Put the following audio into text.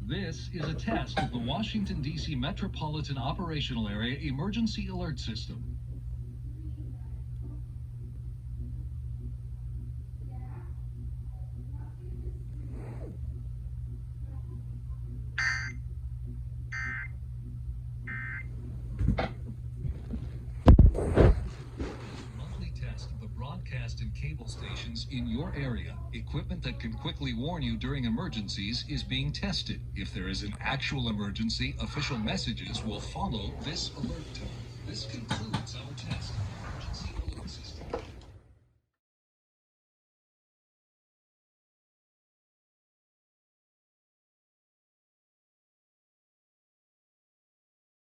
This is a test of the Washington, D.C. Metropolitan Operational Area Emergency Alert System. Monthly test of the broadcast and cable stations in your area. Equipment that can quickly warn you during emergencies is being tested. If there is an actual emergency, official messages will follow this alert tone. This concludes our test.